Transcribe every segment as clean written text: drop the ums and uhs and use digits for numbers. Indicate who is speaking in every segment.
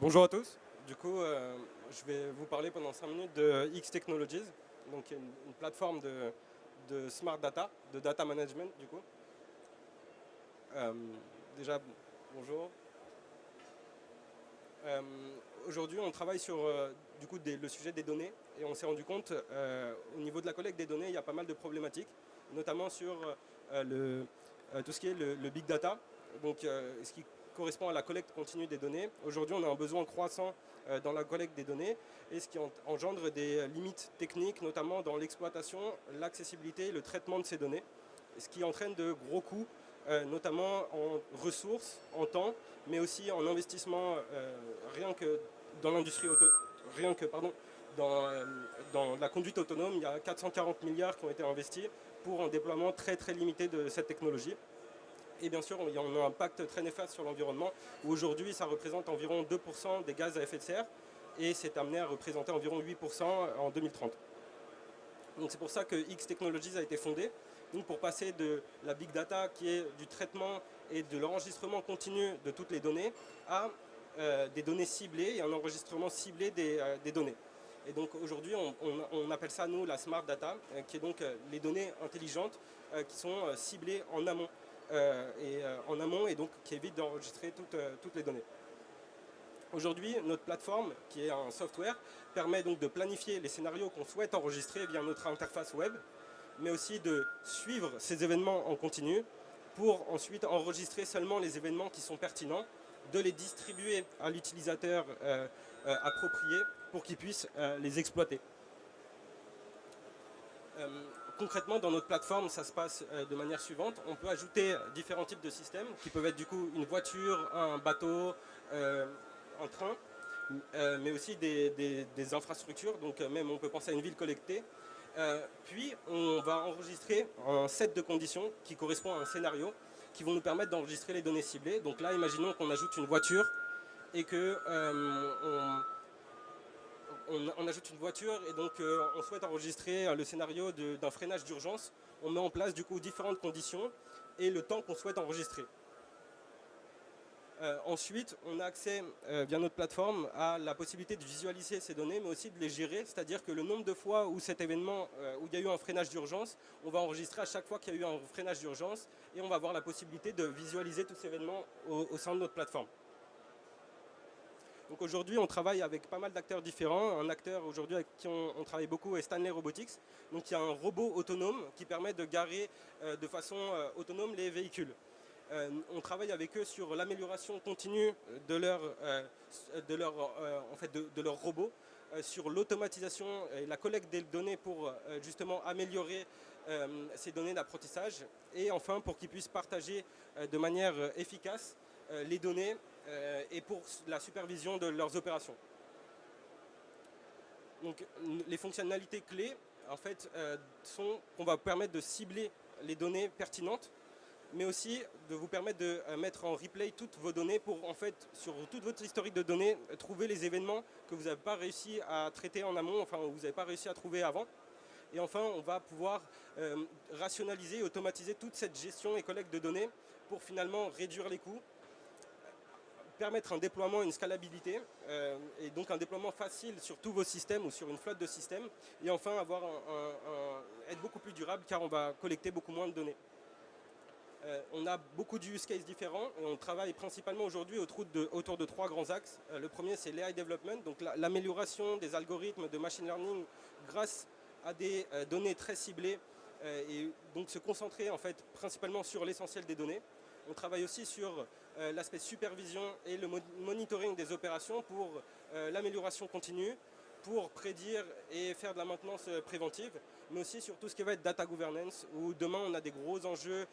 Speaker 1: Bonjour à tous. Du coup, je vais vous parler pendant 5 minutes de X Technologies, donc une plateforme de smart data, de data management du coup. Euh, Déjà, bonjour. Euh, Aujourd'hui, on travaille sur du coup, le sujet des données et on s'est rendu compte au niveau de la collecte des données, il y a pas mal de problématiques, notamment sur tout ce qui est le big data, donc ce qui correspond à la collecte continue des données. Aujourd'hui, on a un besoin croissant dans la collecte des données et ce qui engendre des limites techniques, notamment dans l'exploitation, l'accessibilité et le traitement de ces données, ce qui entraîne de gros coûts, notamment en ressources, en temps, mais aussi en investissement, rien que dans l'industrie auto, rien que pardon, dans la conduite autonome, il y a 440 milliards qui ont été investis pour un déploiement très très limité de cette technologie. Et bien sûr, il y a un impact très néfaste sur l'environnement, où aujourd'hui ça représente environ 2% des gaz à effet de serre, et c'est amené à représenter environ 8% en 2030. Donc c'est pour ça que X Technologies a été fondée, donc pour passer de la big data qui est du traitement et de l'enregistrement continu de toutes les données à des données ciblées et un enregistrement ciblé des données. Et donc aujourd'hui on appelle ça nous la smart data, qui est donc les données intelligentes qui sont ciblées en amont. En amont et donc qui évite d'enregistrer toutes les données. Aujourd'hui, notre plateforme, qui est un software, permet donc de planifier les scénarios qu'on souhaite enregistrer via notre interface web, mais aussi de suivre ces événements en continu pour ensuite enregistrer seulement les événements qui sont pertinents, de les distribuer à l'utilisateur approprié pour qu'il puisse les exploiter. Concrètement, dans notre plateforme, ça se passe de manière suivante. On peut ajouter différents types de systèmes qui peuvent être du coup une voiture, un bateau, un train, mais aussi des infrastructures. Donc même on peut penser à une ville connectée. Puis on va enregistrer un set de conditions qui correspond à un scénario qui vont nous permettre d'enregistrer les données ciblées. Donc là, imaginons qu'on ajoute une voiture et que on ajoute une voiture et donc on souhaite enregistrer le scénario d'un freinage d'urgence. On met en place du coup différentes conditions et le temps qu'on souhaite enregistrer. Ensuite, on a accès via notre plateforme à la possibilité de visualiser ces données, mais aussi de les gérer, c'est-à-dire que le nombre de fois où cet événement, où il y a eu un freinage d'urgence, on va enregistrer à chaque fois qu'il y a eu un freinage d'urgence et on va avoir la possibilité de visualiser tous ces événements au sein de notre plateforme. Donc aujourd'hui, on travaille avec pas mal d'acteurs différents. Un acteur aujourd'hui avec qui on travaille beaucoup est Stanley Robotics. Donc il y a un robot autonome qui permet de garer de façon autonome les véhicules. On travaille avec eux sur l'amélioration continue de leur robot, sur l'automatisation et la collecte des données pour justement améliorer ces données d'apprentissage et enfin pour qu'ils puissent partager de manière efficace les données et pour la supervision de leurs opérations. Donc les fonctionnalités clés en fait, sont qu'on va permettre de cibler les données pertinentes, mais aussi de vous permettre de mettre en replay toutes vos données pour, en fait, sur toute votre historique de données, trouver les événements que vous n'avez pas réussi à traiter en amont, enfin, vous n'avez pas réussi à trouver avant. Et enfin, on va pouvoir rationaliser et automatiser toute cette gestion et collecte de données pour finalement réduire les coûts, permettre un déploiement, une scalabilité, et donc un déploiement facile sur tous vos systèmes ou sur une flotte de systèmes, et enfin avoir être beaucoup plus durable car on va collecter beaucoup moins de données. On a beaucoup de use cases différents et on travaille principalement aujourd'hui autour de 3 grands axes. Le premier, c'est l'AI development, donc l'amélioration des algorithmes de machine learning grâce à des données très ciblées et donc se concentrer en fait principalement sur l'essentiel des données. On travaille aussi sur l'aspect supervision et le monitoring des opérations pour l'amélioration continue, pour prédire et faire de la maintenance préventive, mais aussi sur tout ce qui va être data governance, où demain on a des gros enjeux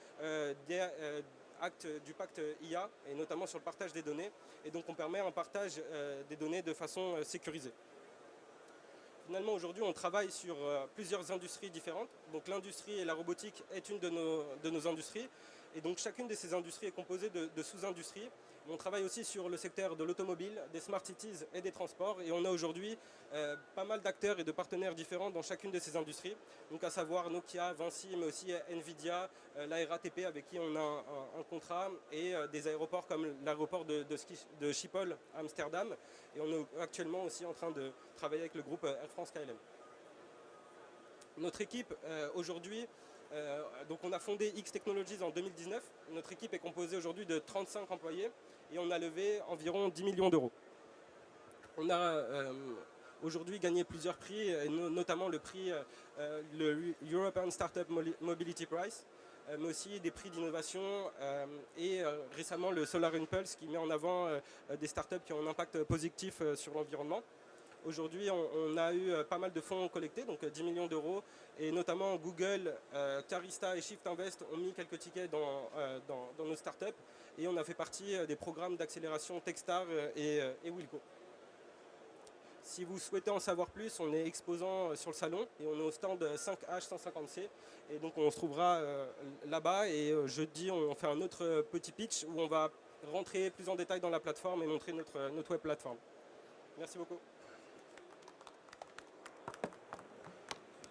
Speaker 1: du pacte IA, et notamment sur le partage des données, et donc on permet un partage des données de façon sécurisée. Finalement, aujourd'hui, on travaille sur plusieurs industries différentes. Donc l'industrie et la robotique est une de nos industries. Et donc chacune de ces industries est composée de sous-industries. On travaille aussi sur le secteur de l'automobile, des smart cities et des transports. Et on a aujourd'hui pas mal d'acteurs et de partenaires différents dans chacune de ces industries. Donc à savoir Nokia, Vinci, mais aussi Nvidia, la RATP avec qui on a un contrat, et des aéroports comme l'aéroport de Schiphol à Amsterdam. Et on est actuellement aussi en train de travailler avec le groupe Air France KLM. Notre équipe aujourd'hui, donc on a fondé X Technologies en 2019. Notre équipe est composée aujourd'hui de 35 employés et on a levé environ 10 millions d'euros. On a aujourd'hui gagné plusieurs prix, notamment le prix, le European Startup Mobility Prize, mais aussi des prix d'innovation et récemment le Solar Impulse qui met en avant des startups qui ont un impact positif sur l'environnement. Aujourd'hui, on a eu pas mal de fonds collectés, donc 10 millions d'euros, et notamment Google, Carista et Shift Invest ont mis quelques tickets dans nos startups, et on a fait partie des programmes d'accélération Techstar et Wilco. Si vous souhaitez en savoir plus, on est exposant sur le salon et on est au stand 5H150C, et donc on se trouvera là-bas, et jeudi on fait un autre petit pitch où on va rentrer plus en détail dans la plateforme et montrer notre web plateforme. Merci beaucoup.